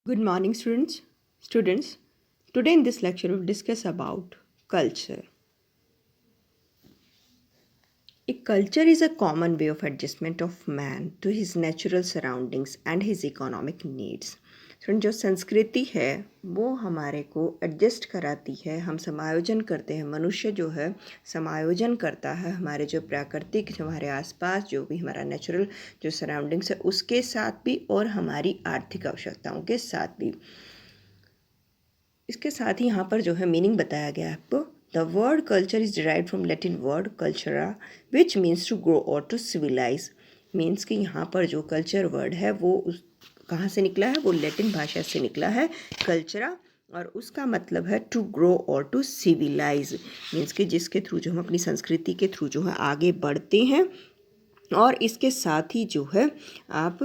Good morning, students. Students, today in this lecture we'll discuss about culture. A culture is a common way of adjustment of man to his natural surroundings and his economic needs. Friend जो संस्कृति है वो हमारे को adjust कराती है, हम समायोजन करते हैं। मनुष्य जो है समायोजन करता है हमारे जो प्राकृतिक, जो हमारे आसपास जो भी हमारा नेचुरल जो सराउंडिंग्स है उसके साथ भी और हमारी आर्थिक आवश्यकताओं के साथ भी। इसके साथ ही यहाँ पर जो है मीनिंग बताया गया है आपको। The word culture is derived from Latin word cultura which means to grow और टू सिविलाइज। मीन्स कि यहाँ पर जो कल्चर वर्ड है वो कहाँ से निकला है, वो लैटिन भाषा से निकला है कल्चरा, और उसका मतलब है टू ग्रो और टू सिविलाइज। मीन्स कि जिसके थ्रू जो हम अपनी संस्कृति के थ्रू जो है आगे बढ़ते हैं और इसके साथ ही जो है आप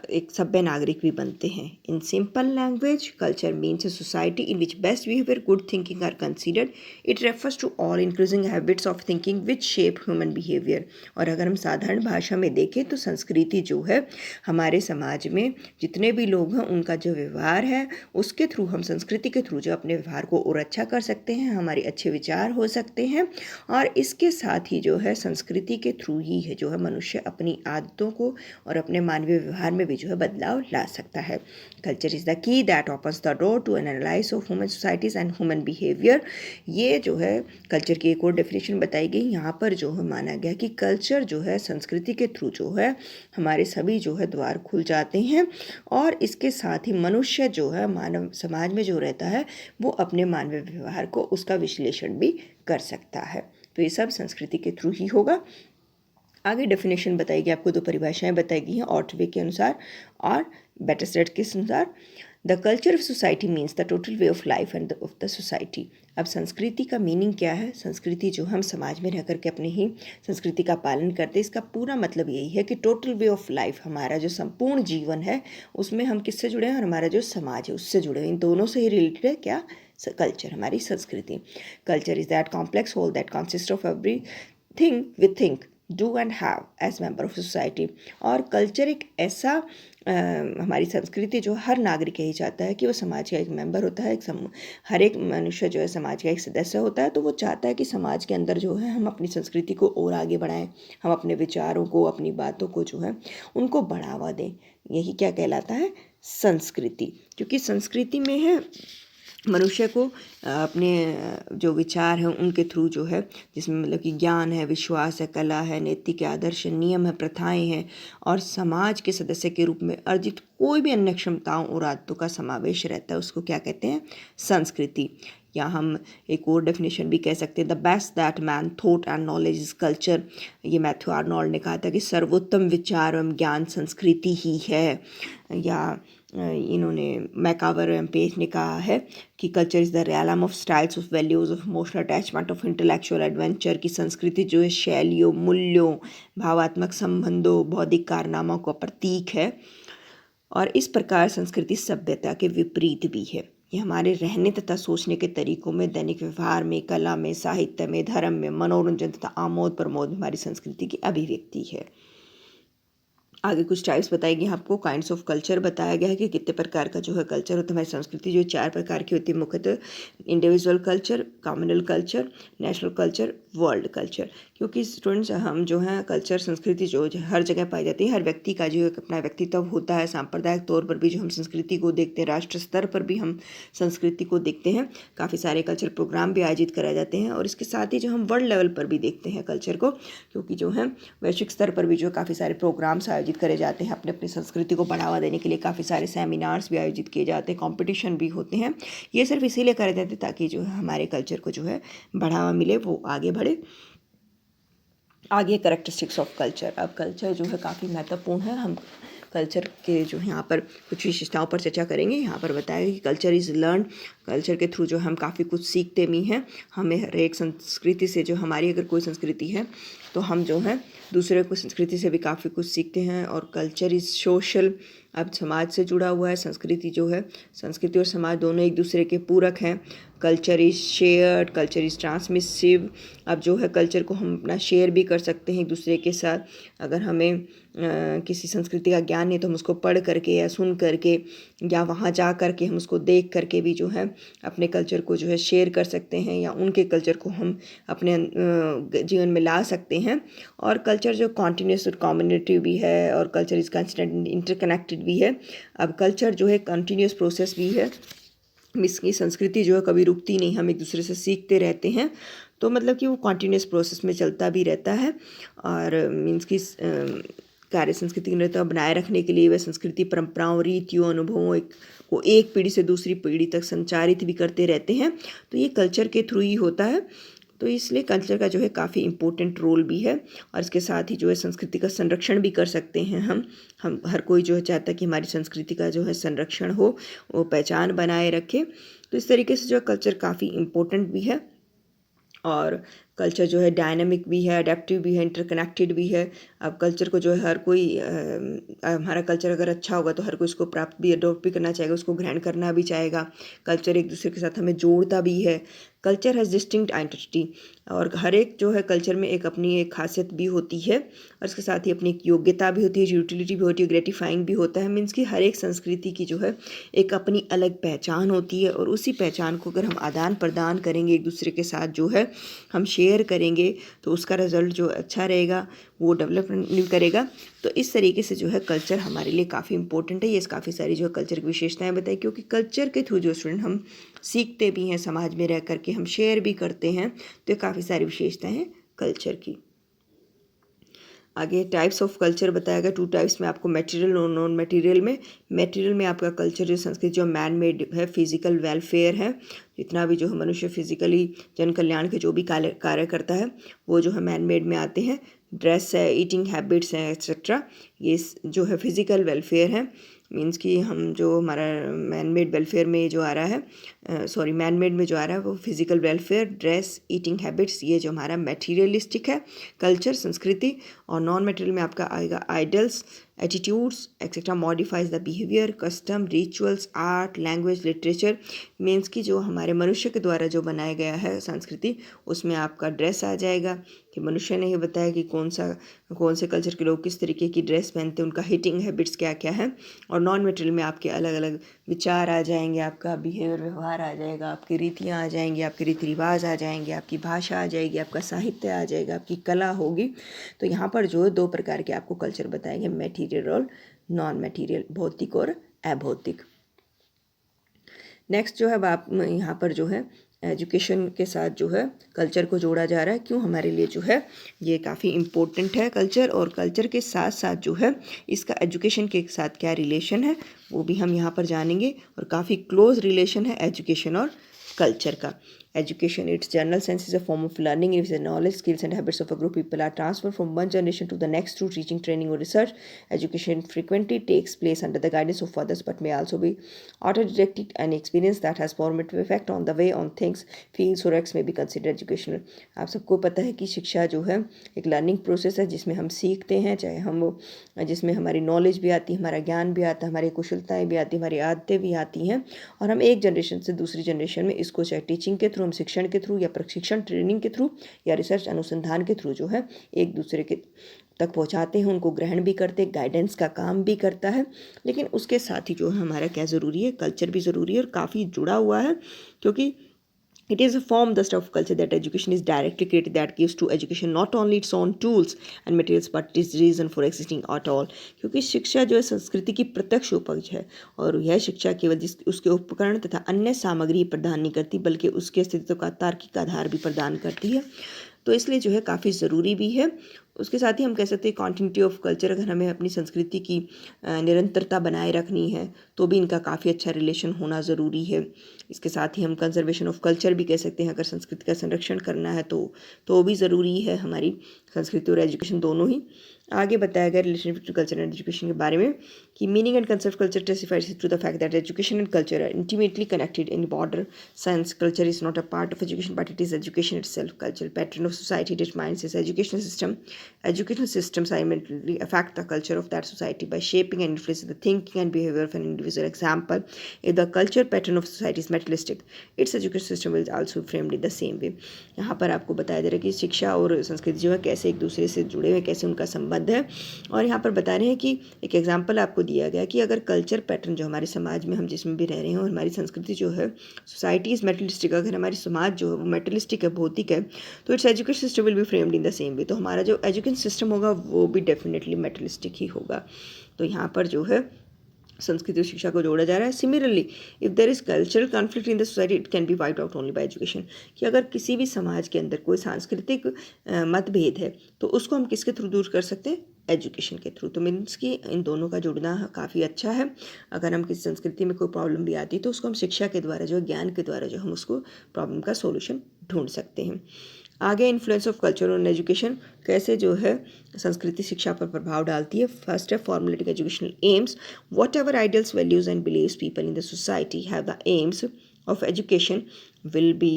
एक सभ्य नागरिक भी बनते हैं। In simple language culture means a society in which best behaviour good thinking are considered. It refers to all including habits of thinking which shape human behaviour. और अगर हम साधारण भाषा में देखें तो संस्कृति जो है हमारे समाज में जितने भी लोग हैं उनका जो व्यवहार है उसके थ्रू, हम संस्कृति के थ्रू जो अपने व्यवहार को और अच्छा कर सकते हैं, हमारे अच्छे विचार हो सकते हैं। और इसके साथ ही जो है संस्कृति के थ्रू ही है जो है मनुष्य अपनी आदतों को और अपने मानवीय व्यवहार में भी जो है बदलाव ला सकता है। Culture is the key that opens the door to an analyse of human societies and human behaviour. ये जो है कल्चर की एक और डेफिनेशन बताई गई। यहाँ पर जो है माना गया कि कल्चर जो है संस्कृति के थ्रू जो है हमारे सभी जो है द्वार खुल जाते हैं और इसके साथ ही मनुष्य जो है मानव समाज में जो रहता है वो अपने मानवीय व्यवहार को उसका विश्लेषण भी कर सकता है। तो ये सब संस्कृति के थ्रू ही होगा। आगे डेफिनेशन बताएगी आपको, दो परिभाषाएं बताई गई हैं ऑर्टवे के अनुसार और बेटरस्टेट के अनुसार। The culture of society means the total way of life end of the society. अब संस्कृति का मीनिंग क्या है? संस्कृति जो हम समाज में रह करके अपनी ही संस्कृति का पालन करते हैं, इसका पूरा मतलब यही है कि टोटल वे ऑफ लाइफ, हमारा जो संपूर्ण जीवन है उसमें हम किससे जुड़े हैं और हमारा जो समाज है उससे जुड़े हैं। इन दोनों से ही रिलेटेड है क्या? कल्चर, हमारी संस्कृति। Culture is that complex whole that consist of every thing we think do and have as member of society. और कल्चर एक ऐसा हमारी संस्कृति जो हर नागरिक यही चाहता है कि वो समाज का एक मेंबर होता है, हर एक मनुष्य जो है समाज का एक सदस्य होता है। तो वो चाहता है कि समाज के अंदर जो है हम अपनी संस्कृति को और आगे बढ़ाएं, हम अपने विचारों को, अपनी बातों को जो है उनको बढ़ावा दें। यही क्या कहलाता है? संस्कृति। क्योंकि संस्कृति में है मनुष्य को अपने जो विचार हैं उनके थ्रू जो है, जिसमें मतलब कि ज्ञान है, विश्वास है, कला है, नैतिक आदर्श, नियम है, प्रथाएं हैं और समाज के सदस्य के रूप में अर्जित कोई भी अन्य क्षमताओं और आदतों का समावेश रहता है, उसको क्या कहते हैं? संस्कृति। या हम एक और डेफिनेशन भी कह सकते हैं, the best that man thought and knowledge is culture. ये मैथ्यू आर्नोल्ड ने कहा था कि सर्वोत्तम विचार एवं ज्ञान संस्कृति ही है। या इन्होंने मैकावर एवं पेज ने कहा है कि culture is the realm of styles of values of emotional attachment of intellectual adventure. की संस्कृति जो है शैलियों, मूल्यों, भावात्मक संबंधों, बौद्धिक कारनामों का प्रतीक है। और इस प्रकार संस्कृति सभ्यता के विपरीत भी है। ये हमारे रहने तथा सोचने के तरीकों में, दैनिक व्यवहार में, कला में, साहित्य में, धर्म में, मनोरंजन तथा आमोद प्रमोद में हमारी संस्कृति की अभिव्यक्ति है। आगे कुछ टाइप्स बताई गई आपको। काइंड्स ऑफ कल्चर बताया गया है कि कितने प्रकार का जो है कल्चर होता है। हमारी संस्कृति जो 4 प्रकार की होती है मुख्यतः, individual culture, communal culture, national culture, world culture. क्योंकि स्टूडेंट्स हम जो है कल्चर, संस्कृति जो हर जगह पाई जाती है, हर व्यक्ति का जो है अपना व्यक्तित्व होता है। सांप्रदायिक तौर पर भी जो हम संस्कृति को देखते हैं, राष्ट्र स्तर पर भी हम संस्कृति को देखते हैं। काफ़ी सारे कल्चर प्रोग्राम भी आयोजित कराए जाते हैं और इसके साथ ही जो हम वर्ल्ड लेवल पर भी देखते हैं कल्चर को, क्योंकि जो है वैश्विक स्तर पर भी जो काफ़ी सारे प्रोग्राम्स आयोजित करे जाते हैं। अपने अपनी संस्कृति को बढ़ावा देने के लिए काफ़ी सारे सेमिनार्स भी आयोजित किए जाते हैं, कंपटीशन भी होते हैं। ये सिर्फ इसीलिए करे जाते हैं ताकि जो है हमारे कल्चर को जो है बढ़ावा मिले, वो आगे बढ़े। आगे कैरेक्टरिस्टिक्स ऑफ कल्चर। अब कल्चर जो है काफ़ी महत्वपूर्ण है। हम कल्चर के जो यहाँ पर कुछ विशेषताओं पर चर्चा करेंगे। यहाँ पर बताया कि कल्चर इज़ लर्न। कल्चर के थ्रू जो हम काफ़ी कुछ सीखते भी हैं। हमें हर एक संस्कृति से, जो हमारी अगर कोई संस्कृति है तो हम जो हैं दूसरे को संस्कृति से भी काफ़ी कुछ सीखते हैं। और कल्चर इज़ सोशल, अब समाज से जुड़ा हुआ है। संस्कृति जो है, संस्कृति और समाज दोनों एक दूसरे के पूरक हैं। Culture is shared, culture is transmissive. अब जो है कल्चर को हम अपना शेयर भी कर सकते हैं एक दूसरे के साथ। अगर हमें किसी संस्कृति का ज्ञान नहीं तो हम उसको पढ़ करके या सुन करके या वहाँ जा कर के हम उसको देख करके भी जो है अपने कल्चर को जो है शेयर कर सकते हैं, या उनके कल्चर को हम अपने जीवन में ला सकते हैं। और कल्चर जो कॉन्टीन्यूस और कम्युनिटी भी है, और कल्चर इज़ कंस्टेंट इंटरकनेक्टेड भी है। अब कल्चर जो है कंटिन्यूस प्रोसेस भी है। इसकी संस्कृति जो है कभी रुकती नहीं, हम एक दूसरे से सीखते रहते हैं। तो मतलब कि वो कॉन्टीन्यूस प्रोसेस में चलता भी रहता है। और मीन्स की कार्य संस्कृति की निरंतरता बनाए रखने के लिए वह संस्कृति परंपराओं, रीतियों, अनुभवों को एक पीढ़ी से दूसरी पीढ़ी तक संचारित भी करते रहते हैं। तो ये कल्चर के थ्रू ही होता है। तो इसलिए कल्चर का जो है काफ़ी इम्पोर्टेंट रोल भी है। और इसके साथ ही जो है संस्कृति का संरक्षण भी कर सकते हैं हम हर कोई जो है चाहता है कि हमारी संस्कृति का जो है संरक्षण हो, वो पहचान बनाए रखे। तो इस तरीके से जो है कल्चर काफ़ी इम्पोर्टेंट भी है। और कल्चर जो है डायनामिक भी है, अडेप्टिव भी है, इंटरकनेक्टेड भी है। अब कल्चर को जो है हर कोई हमारा कल्चर अगर अच्छा होगा तो हर कोई उसको प्राप्त भी, अडोप्ट भी करना चाहेगा, उसको ग्रहण करना भी चाहेगा। कल्चर एक दूसरे के साथ हमें जोड़ता भी है। कल्चर हैज़ डिस्टिंक्ट आइडेंटिटी, और हर एक जो है कल्चर में एक अपनी एक खासियत भी होती है, और इसके साथ ही अपनी एक योग्यता भी होती है, यूटिलिटी भी होती है, ग्रेटिफाइंग भी होता है। मीन्स कि हर एक संस्कृति की जो है एक अपनी अलग पहचान होती है, और उसी पहचान को अगर हम आदान प्रदान करेंगे एक दूसरे के साथ, जो है हम शेयर करेंगे, तो उसका रिज़ल्ट जो अच्छा रहेगा, वो डेवलपमेंट करेगा। तो इस तरीके से जो है कल्चर हमारे लिए काफ़ी इंपॉर्टेंट है। ये काफ़ी सारी जो है कल्चर की विशेषताएं बताई, क्योंकि कल्चर के थ्रू जो स्टूडेंट हम सीखते भी हैं, समाज में रह करके हम शेयर भी करते हैं। तो काफ़ी सारी विशेषताएं हैं कल्चर की। आगे टाइप्स ऑफ कल्चर बताया गया, 2 टाइप्स में आपको, मटेरियल और नॉन मटेरियल में। मटेरियल में आपका कल्चर जो संस्कृति जो मैन मेड है, फिजिकल वेलफेयर है, जितना भी जो है मनुष्य फिजिकली जन कल्याण के जो भी कार्य करता है वो जो है मैन मेड में आते हैं। ड्रेस है, ईटिंग हैबिट्स हैं, एक्सेट्रा, ये जो है फिजिकल वेलफेयर है। मीन्स कि हम जो हमारा मैन मेड वेलफेयर में जो आ रहा है, मैन मेड में जो आ रहा है वो physical welfare, dress, eating habits, ये जो हमारा मटेरियलिस्टिक है कल्चर, संस्कृति। और नॉन मटेरियल में आपका आएगा idols, attitudes etcetera, modifies the behaviour, custom, rituals, art, language, literature. Means कि जो हमारे मनुष्य के द्वारा जो बनाया गया है संस्कृति, उसमें आपका ड्रेस आ जाएगा कि मनुष्य ने ही बताया कि कौन से कल्चर के लोग किस तरीके की ड्रेस पहनते हैं, उनका हीटिंग हैबिट्स क्या क्या है। और नॉन मटेरियल में आपके अलग अलग विचार आ जाएंगे, आपका बिहेवियर, व्यवहार आ जाएगा, आपकी रीतियाँ आ जाएंगी, आपके रीति रिवाज आ जाएंगे, आपकी भाषा आ जाएगी, आपका साहित्य आ जाएगा, आपकी कला होगी। तो यहाँ पर जो है 2 प्रकार के आपको कल्चर बताएंगे, मटेरियल और नॉन मटेरियल, भौतिक और अभौतिक। नेक्स्ट जो है आप यहाँ पर जो है एजुकेशन के साथ जो है कल्चर को जोड़ा जा रहा है। क्यों? हमारे लिए जो है ये काफ़ी इम्पोर्टेंट है कल्चर। और कल्चर के साथ साथ जो है इसका एजुकेशन के साथ क्या रिलेशन है वो भी हम यहाँ पर जानेंगे। और काफ़ी क्लोज रिलेशन है एजुकेशन और कल्चर का। Education, its general sense, is a form of learning. It is the knowledge, skills, and habits of a group of people are transferred from one generation to the next through teaching, training, or research. Education frequently takes place under the guidance of others, but may also be autodidactic. An experience that has formative effect on the way on things, feels, or acts may be considered educational. आप सबको पता है कि शिक्षा जो है एक learning process है जिसमें हम सीखते हैं, चाहे हम जिसमें हमारी नॉलेज भी आती है, हमारा ज्ञान भी आता है, हमारी कुशलताएँ भी आती हैं, हमारी आदतें भी आती हैं। और हम एक जनरेशन से दूसरी जनरेशन में इसको चाहे टीचिंग के थ्रू, हम शिक्षण के थ्रू, या प्रशिक्षण ट्रेनिंग के थ्रू, या रिसर्च अनुसंधान के थ्रू जो है एक दूसरे के तक पहुंचाते हैं, उनको ग्रहण भी करते हैं, गाइडेंस का काम भी करता है। लेकिन उसके साथ ही जो है हमारा क्या ज़रूरी है, कल्चर भी ज़रूरी है और काफ़ी जुड़ा हुआ है। क्योंकि it is a form the stuff of culture that education is directly created, that gives to education not only its own tools and materials but its reason for existing at all. क्योंकि शिक्षा जो है संस्कृति की प्रत्यक्ष उपज है, और यह शिक्षा केवल उसके उपकरण तथा अन्य सामग्री प्रदान नहीं करती बल्कि उसके अस्तित्व का तार्किक आधार भी प्रदान करती है। तो इसलिए जो है काफ़ी ज़रूरी भी है। उसके साथ ही हम कह सकते हैं कॉन्टिन्यूटी ऑफ कल्चर, अगर हमें अपनी संस्कृति की निरंतरता बनाए रखनी है तो भी इनका काफ़ी अच्छा रिलेशन होना ज़रूरी है। इसके साथ ही हम कंजर्वेशन ऑफ कल्चर भी कह सकते हैं, अगर संस्कृति का संरक्षण करना है तो भी ज़रूरी है हमारी संस्कृति और एजुकेशन दोनों ही। आगे बताया गया relationship to culture and education के बारे में कि meaning and concept culture testifies to the fact that education and culture are intimately connected in broader sense. Culture is not a part of education, but it is education itself. Cultural pattern of society determines its educational system. Educational systems ultimately affect the culture of that society by shaping and influencing the thinking and behavior of an individual. Example: if the culture pattern of society is materialistic, its education system will also be framed in the same way. यहाँ पर आपको बताया जा रहा है कि शिक्षा और संस्कृति जो है कैसे एक दूसरे से जुड़े हुए, कैसे उनका संबंध है। और यहाँ पर बता रहे हैं कि एक एग्जाम्पल आपको दिया गया कि अगर कल्चर पैटर्न जो हमारे समाज में हम जिसमें भी रह रहे हैं और हमारी संस्कृति जो है सोसाइटी इज़ मेटलिस्टिक, अगर हमारी समाज जो है वो मेटलिस्टिक है, भौतिक है, तो it's education system will be framed in the same way. तो हमारा जो एजुकेशन सिस्टम होगा वो भी डेफिनेटली मेटलिस्टिक ही होगा। तो यहाँ पर जो है संस्कृति और शिक्षा को जोड़ा जा रहा है। Similarly if there is cultural conflict in the society it can be wiped out only by education, कि अगर किसी भी समाज के अंदर कोई सांस्कृतिक मतभेद है तो उसको हम किसके थ्रू दूर कर सकते हैं? एजुकेशन के थ्रू। तो मीन्स कि इन दोनों का जुड़ना काफ़ी अच्छा है। अगर हम किसी संस्कृति में कोई प्रॉब्लम भी आती है तो उसको हम शिक्षा के द्वारा जो ज्ञान के द्वारा जो हम उसको प्रॉब्लम का सोल्यूशन ढूंढ सकते हैं। आगे influence of culture on education, कैसे जो है संस्कृति शिक्षा पर प्रभाव डालती है। फर्स्ट है formulating educational aims, whatever ideals values and beliefs people in the society have the aims of education will be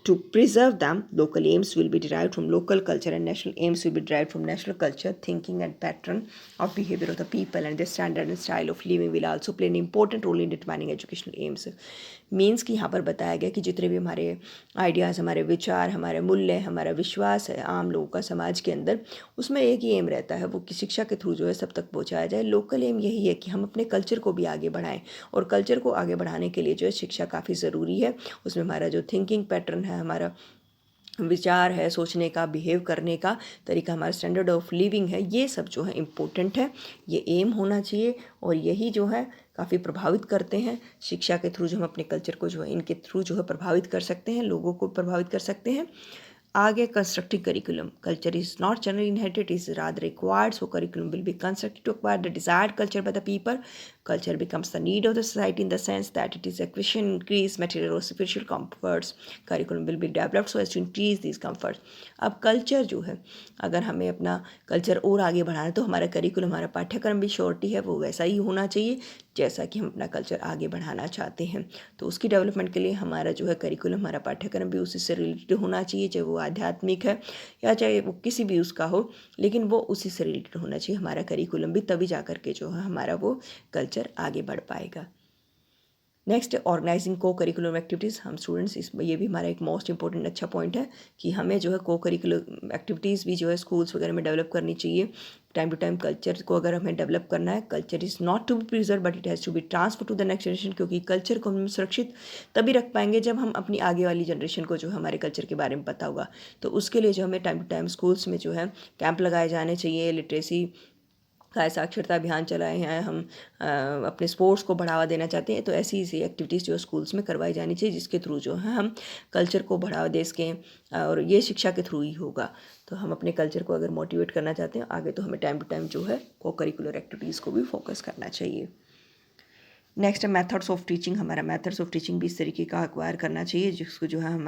to preserve them. Local aims will be derived from local culture and national aims will be derived from national culture. Thinking and pattern of behavior of the people and their standard and style of living will also play an important role in determining educational aims. Means कि यहाँ पर बताया गया कि जितने भी हमारे ideas, हमारे विचार, हमारे मूल्य, हमारा विश्वास है आम लोगों का समाज के अंदर, उसमें एक ही एम रहता है वो कि शिक्षा के थ्रू जो है सब तक पहुँचाया जाए। लोकल एम यही है कि हम अपने कल्चर को भी आगे बढ़ाएं, और कल्चर को आगे बढ़ाने के लिए जो है शिक्षा काफ़ी ज़रूरी है। उसमें हमारा जो थिंकिंग पैटर्न है, हमारा विचार है, सोचने का, बिहेव करने का तरीका, हमारा स्टैंडर्ड ऑफ लिविंग है, ये सब जो है इम्पोर्टेंट है, ये एम होना चाहिए। और यही जो है काफ़ी प्रभावित करते हैं शिक्षा के थ्रू, जो हम अपने कल्चर को जो है इनके थ्रू जो है प्रभावित कर सकते हैं, लोगों को प्रभावित कर सकते हैं। आगे constructive curriculum, culture is not generally inherited, is rather required, so curriculum will be constructed to acquire the desired culture by the people. Culture becomes the need of the society in the sense that it is a question increase material or spiritual comforts. Curriculum will be developed so as to increase these comforts. अब culture जो है, अगर हमें अपना culture और आगे बढ़ाना है तो हमारा करिकुलम, हमारा पाठ्यक्रम भी श्योरिटी है वो वैसा ही होना चाहिए जैसा कि हम अपना कल्चर आगे बढ़ाना चाहते हैं। तो उसकी डेवलपमेंट के लिए हमारा जो है करिकुलम, हमारा पाठ्यक्रम भी उसी से रिलेटेड होना चाहिए, चाहे वो आध्यात्मिक है या चाहे वो किसी भी उसका हो, लेकिन वो उसी से रिलेटेड होना चाहिए हमारा करिकुलम भी, तभी जा कर के जो है हमारा वो कल्चर आगे बढ़ पाएगा। नेक्स्ट, ऑर्गेनाइजिंग को करिकुलम एक्टिविटीज़। हम स्टूडेंट्स ये भी हमारा एक मोस्ट इंपॉर्टेंट अच्छा पॉइंट है कि हमें जो है को करिकुलम एक्टिविटीज़ भी जो है स्कूल्स वगैरह में डेवलप करनी चाहिए। टाइम टू टाइम कल्चर को अगर हमें डेवलप करना है, culture is not to be preserve but it has to be transfer to the next generation, क्योंकि कल्चर को हम सुरक्षित तभी रख पाएंगे जब हम अपनी आगे वाली जनरेशन को जो है हमारे कल्चर के बारे में पता होगा। तो उसके लिए जो हमें टाइम टू टाइम स्कूल्स में जो है कैंप लगाए जाने चाहिए, लिटरेसी का साक्षरता अभियान चलाए हैं हम, अपने स्पोर्ट्स को बढ़ावा देना चाहते हैं, तो ऐसी एक्टिविटीज़ जो स्कूल्स में करवाई जानी चाहिए जिसके थ्रू जो है हम कल्चर को बढ़ावा दे सकें, और ये शिक्षा के थ्रू ही होगा। तो हम अपने कल्चर को अगर मोटिवेट करना चाहते हैं आगे, तो हमें टाइम टू टाइम जो है को करिकुलर एक्टिविटीज़ को भी फोकस करना चाहिए। नेक्स्ट है मेथड्स ऑफ टीचिंग। हमारा मेथड्स ऑफ टीचिंग भी इस तरीके का एक्वायर करना चाहिए जिसको जो है हम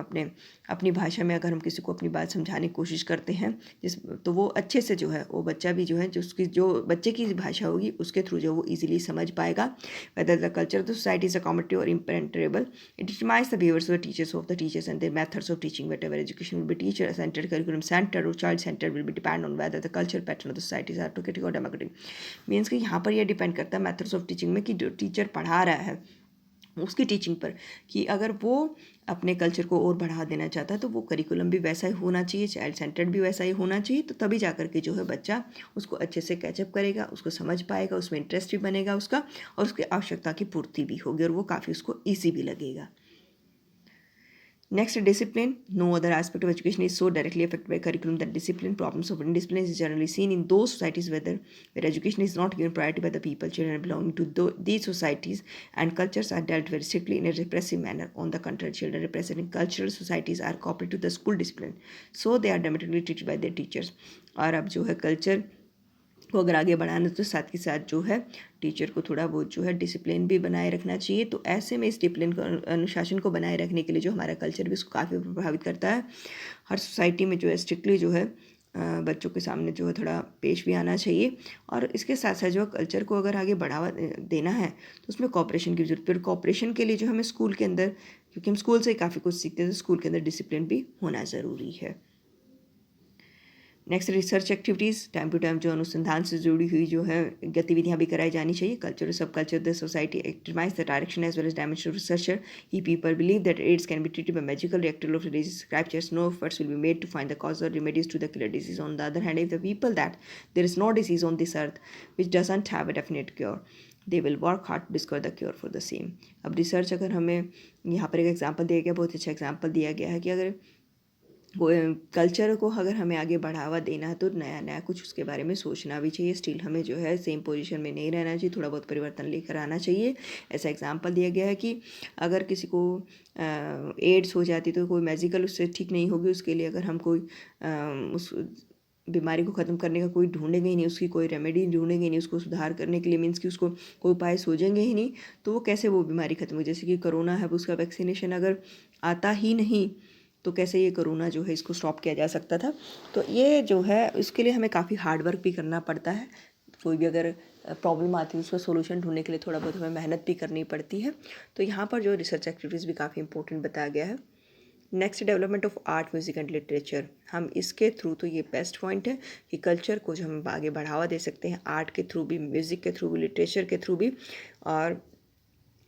अपनी भाषा में अगर हम किसी को अपनी बात समझाने की कोशिश करते हैं तो वो अच्छे से जो है वो बच्चा भी जो है जो बच्चे की भाषा होगी उसके थ्रू जो वो इजीली समझ पाएगा। Whether the culture of the society is accommodative और impenetrable, it determines the behaviours of the teachers and their methods of teaching. Whatever education will be teacher centred, curriculum centred और child centred will be depend on whether the culture pattern of the society is autocratic और democratic. Means कि यहाँ पर यह depend करता है methods of teaching में कि जो टीचर पढ़ा रहा है उसकी टीचिंग पर, कि अगर वो अपने कल्चर को और बढ़ा देना चाहता है तो वो करिकुलम भी वैसा ही होना चाहिए, चाइल्ड सेंटर्ड भी वैसा ही होना चाहिए, तो तभी जा कर के जो है बच्चा उसको अच्छे से कैचअप करेगा, उसको समझ पाएगा, उसमें इंटरेस्ट भी बनेगा उसका, और उसकी आवश्यकता की पूर्ति भी होगी और वो काफ़ी उसको ईजी भी लगेगा। Next, discipline. No other aspect of education is so directly affected by curriculum than discipline. Problems of indiscipline is generally seen in those societies where education is not given priority by the people. Children belonging to these societies and cultures are dealt very strictly in a repressive manner. On the contrary, children representing cultural societies are cooperative to the school discipline, so they are democratically treated by their teachers. और अब जो है culture को अगर आगे बढ़ाना तो साथ के साथ जो है टीचर को थोड़ा बहुत जो है डिसिप्लिन भी बनाए रखना चाहिए। तो ऐसे में इस डिसिप्लिन को अनुशासन को बनाए रखने के लिए जो हमारा कल्चर भी उसको काफ़ी प्रभावित करता है। हर सोसाइटी में जो है स्ट्रिक्टली जो है बच्चों के सामने जो है थोड़ा पेश भी आना चाहिए। और इसके साथ साथ जो कल्चर को अगर आगे बढ़ावा देना है तो उसमें कॉपरेशन की जरूरत है। फिर कॉपरेशन के लिए जो हमें स्कूल के अंदर, क्योंकि हम स्कूल से काफ़ी कुछ सीखते हैं, तो स्कूल के अंदर डिसिप्लिन भी होना ज़रूरी है। Next, research activities. Time to time जो अनुसंधान से जुड़ी हुई जो है गतिविधियाँ भी कराई जानी चाहिए। Culture sub culture the society optimise the direction as well as dimension of researcher. He people believe that AIDS can be treated by magical reactor of disease scriptures. No efforts will be made to find the cause और remedies to the killer disease. On the other hand, if the people that there is no disease on this earth which doesn't have a definite cure, they will work hard to discover the cure for the same. अब research अगर हमें यहाँ पर एक example दिया गया, बहुत अच्छा एग्जाम्पल दिया गया है कि अगर वो कल्चर को अगर हमें आगे बढ़ावा देना है तो नया नया कुछ उसके बारे में सोचना भी चाहिए। स्टिल हमें जो है सेम पोजीशन में नहीं रहना चाहिए, थोड़ा बहुत परिवर्तन लेकर आना चाहिए। ऐसा एग्जांपल दिया गया है कि अगर किसी को एड्स हो जाती तो कोई मैजिकल उससे ठीक नहीं होगी। उसके लिए अगर हम कोई उस बीमारी को ख़त्म करने का कोई ढूंढेंगे ही नहीं, उसकी कोई रेमेडी ढूंढेंगे ही नहीं, उसको सुधार करने के लिए मीन्स कि उसको कोई उपाय सोचेंगे ही नहीं, तो वो कैसे वो बीमारी खत्म हो। जैसे कि कोरोना है, उसका वैक्सीनेशन अगर आता ही नहीं तो कैसे ये कोरोना जो है इसको स्टॉप किया जा सकता था। तो ये जो है इसके लिए हमें काफ़ी हार्ड वर्क भी करना पड़ता है। कोई भी अगर प्रॉब्लम आती है उसका सोल्यूशन ढूंढने के लिए थोड़ा बहुत हमें मेहनत भी करनी पड़ती है। तो यहाँ पर जो रिसर्च एक्टिविटीज़ भी काफ़ी इंपॉर्टेंट बताया गया है। Next, development of art, music and literature. हम इसके थ्रू तो ये बेस्ट पॉइंट है कि कल्चर को जो हम आगे बढ़ावा दे सकते हैं आर्ट के थ्रू भी, म्यूज़िक के थ्रू भी, लिटरेचर के थ्रू भी। और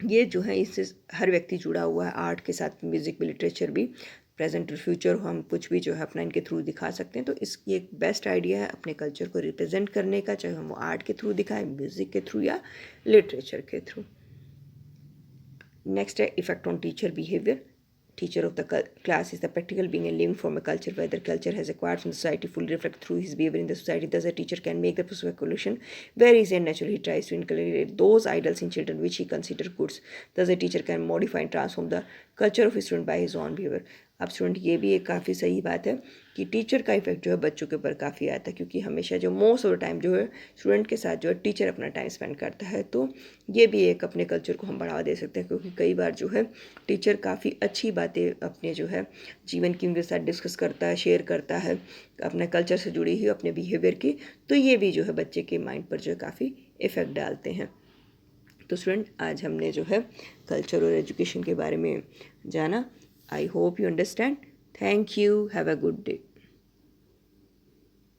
ये जो है इससे हर व्यक्ति जुड़ा हुआ है आर्ट के साथ, म्यूज़िक भी, लिटरेचर भी। प्रेजेंट और फ्यूचर हम कुछ भी जो है अपना इनके थ्रू दिखा सकते हैं। तो ये एक बेस्ट आइडिया है अपने कल्चर को रिप्रेजेंट करने का, चाहे हम वो आर्ट के थ्रू दिखाएं, म्यूज़िक के थ्रू या लिटरेचर के थ्रू। नेक्स्ट है effect on teacher behaviour. Teacher of the class is the practical being and living from a culture whether culture has acquired from society fully reflect through his behavior in the society. Thus a teacher can make the process of evolution very easy and naturally. He tries to inculcate those ideals in children which he considers goods. Thus a teacher can modify and transform the culture of his student by his own behavior. अब student, ये भी एक काफ़ी सही बात है कि teacher का इफेक्ट जो है बच्चों के ऊपर काफ़ी आता है, क्योंकि हमेशा जो मोस्ट ऑफ द टाइम जो है स्टूडेंट के साथ जो है टीचर अपना टाइम स्पेंड करता है। तो ये भी एक अपने कल्चर को हम बढ़ावा दे सकते हैं, क्योंकि कई बार जो है टीचर काफ़ी अच्छी बातें अपने जो है जीवन की उनके साथ डिस्कस करता है, शेयर करता है अपने कल्चर से जुड़ी हुई अपने बिहेवियर की। तो ये भी जो है बच्चे के माइंड पर जो है काफ़ी इफ़ेक्ट डालते हैं। तो स्टूडेंट, आज हमने जो है कल्चर और एजुकेशन के बारे में जाना। I hope you understand. Thank you. Have a good day.